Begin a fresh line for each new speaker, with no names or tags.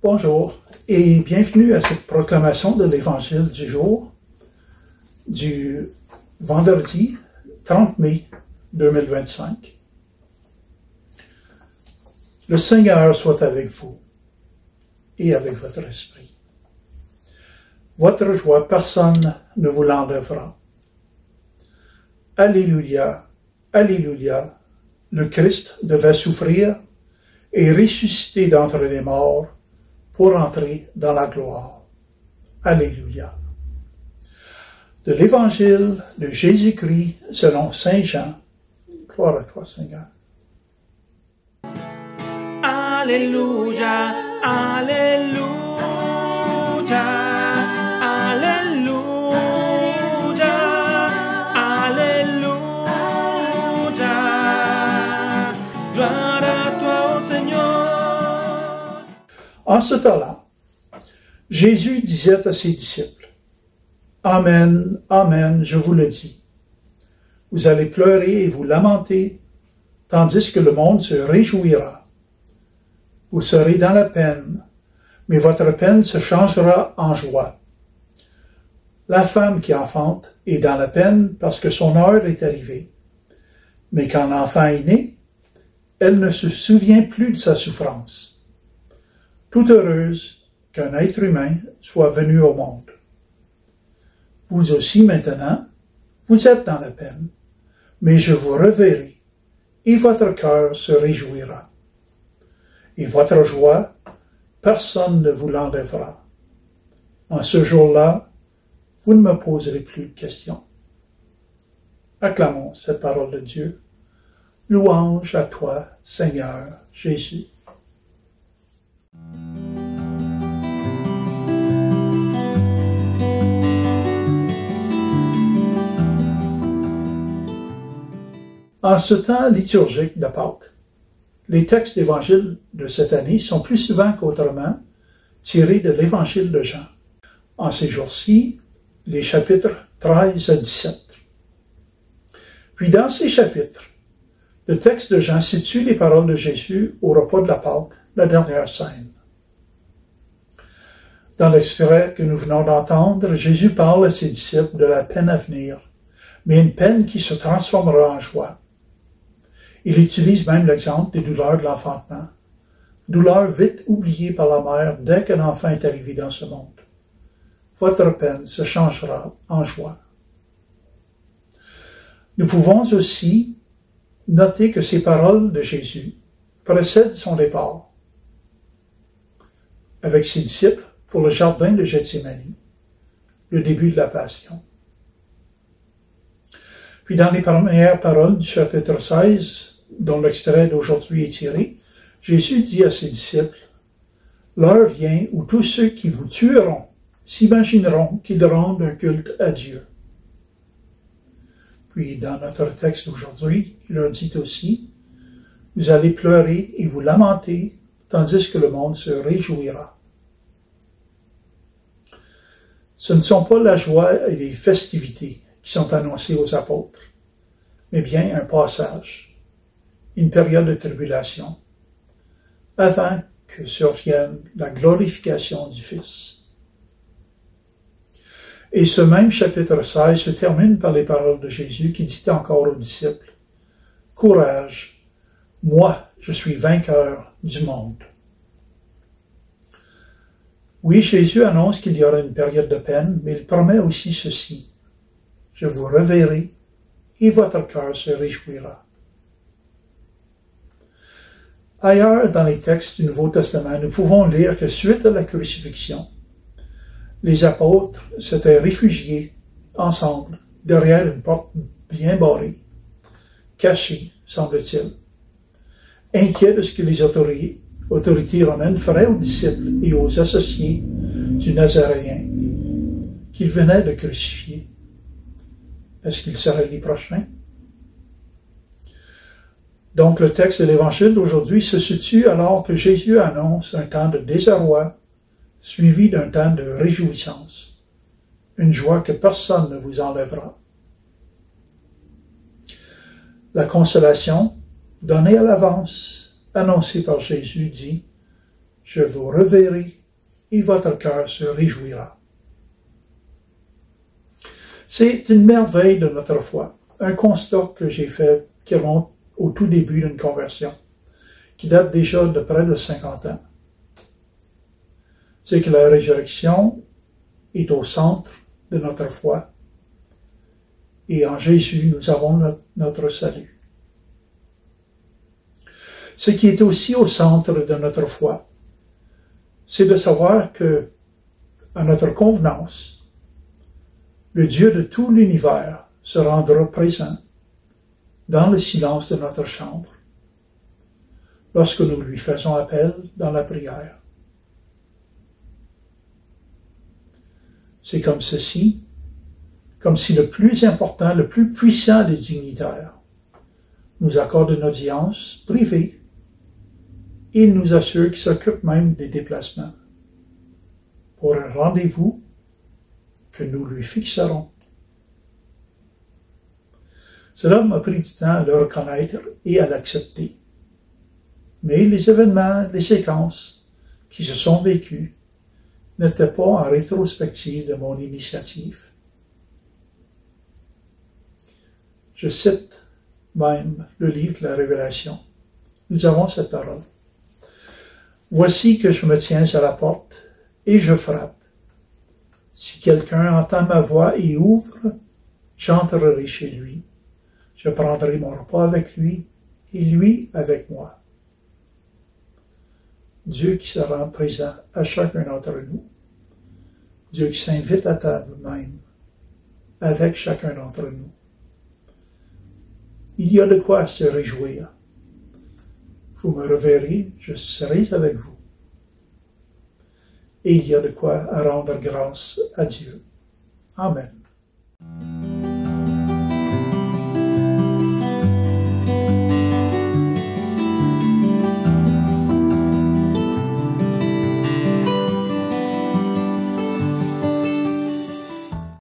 Bonjour et bienvenue à cette proclamation de l'Évangile du jour du vendredi 30 mai 2025. Le Seigneur soit avec vous et avec votre esprit. Votre joie, personne ne vous l'enlèvera. Alléluia, Alléluia, le Christ devait souffrir et ressusciter d'entre les morts pour entrer dans la gloire. Alléluia. De l'Évangile de Jésus-Christ selon Saint Jean. Gloire à toi, Seigneur.
Alléluia, Alléluia, Alléluia, Alléluia. Gloire à toi, ô Seigneur.
En ce temps-là, Jésus disait à ses disciples, « Amen, Amen, je vous le dis. Vous allez pleurer et vous lamenter, tandis que le monde se réjouira. Vous serez dans la peine, mais votre peine se changera en joie. La femme qui enfante est dans la peine parce que son heure est arrivée. Mais quand l'enfant est né, elle ne se souvient plus de sa souffrance. Toute heureuse qu'un être humain soit venu au monde. Vous aussi maintenant, vous êtes dans la peine, mais je vous reverrai, et votre cœur se réjouira. Et votre joie, personne ne vous l'enlèvera. En ce jour-là, vous ne me poserez plus de questions. Acclamons cette parole de Dieu. Louange à toi, Seigneur Jésus. En ce temps liturgique de Pâques, les textes d'évangile de cette année sont plus souvent qu'autrement tirés de l'évangile de Jean. En ces jours-ci, les chapitres 13 à 17. Puis dans ces chapitres, le texte de Jean situe les paroles de Jésus au repas de la Pâque, la dernière scène. Dans l'extrait que nous venons d'entendre, Jésus parle à ses disciples de la peine à venir, mais une peine qui se transformera en joie. Il utilise même l'exemple des douleurs de l'enfantement, douleurs vite oubliées par la mère dès que l'enfant est arrivé dans ce monde. Votre peine se changera en joie. Nous pouvons aussi noter que ces paroles de Jésus précèdent son départ avec ses disciples pour le jardin de Gethsémani, le début de la Passion. Puis dans les premières paroles du chapitre 16, dont l'extrait d'aujourd'hui est tiré, Jésus dit à ses disciples, « L'heure vient où tous ceux qui vous tueront s'imagineront qu'ils rendent un culte à Dieu. » Puis dans notre texte d'aujourd'hui, il leur dit aussi, « Vous allez pleurer et vous lamenter, tandis que le monde se réjouira. » Ce ne sont pas la joie et les festivités qui sont annoncées aux apôtres, mais bien un passage, une période de tribulation, avant que survienne la glorification du Fils. Et ce même chapitre 16 se termine par les paroles de Jésus qui dit encore aux disciples, « Courage, moi je suis vainqueur du monde. » Oui, Jésus annonce qu'il y aura une période de peine, mais il promet aussi ceci, « Je vous reverrai et votre cœur se réjouira. » Ailleurs, dans les textes du Nouveau Testament, nous pouvons lire que suite à la crucifixion, les apôtres s'étaient réfugiés ensemble derrière une porte bien barrée, cachée, semble-t-il, inquiets de ce que les autorités romaines feraient aux disciples et aux associés du Nazaréen qu'ils venaient de crucifier. Est-ce qu'ils seraient les prochains? Donc, le texte de l'Évangile d'aujourd'hui se situe alors que Jésus annonce un temps de désarroi suivi d'un temps de réjouissance, une joie que personne ne vous enlèvera. La consolation, donnée à l'avance, annoncée par Jésus, dit « je vous reverrai et votre cœur se réjouira. C'est une merveille de notre foi, un constat que j'ai fait qui remonte au tout début d'une conversion, qui date déjà de près de 50 ans. C'est que la résurrection est au centre de notre foi et en Jésus nous avons notre salut. Ce qui est aussi au centre de notre foi, c'est de savoir que, à notre convenance, le Dieu de tout l'univers se rendra présent dans le silence de notre chambre, lorsque nous lui faisons appel dans la prière. C'est comme ceci, comme si le plus important, le plus puissant des dignitaires nous accorde une audience privée et il nous assure qu'il s'occupe même des déplacements pour un rendez-vous que nous lui fixerons. Cela m'a pris du temps à le reconnaître et à l'accepter. Mais les événements, les séquences qui se sont vécues n'étaient pas en rétrospective de mon initiative. Je cite même le livre de la Révélation. Nous avons cette parole. Voici que je me tiens à la porte et je frappe. Si quelqu'un entend ma voix et ouvre, j'entrerai chez lui. Je prendrai mon repas avec lui et lui avec moi. Dieu qui se rend présent à chacun d'entre nous. Dieu qui s'invite à table même avec chacun d'entre nous. Il y a de quoi se réjouir. Vous me reverrez, je serai avec vous. Et il y a de quoi à rendre grâce à Dieu. Amen.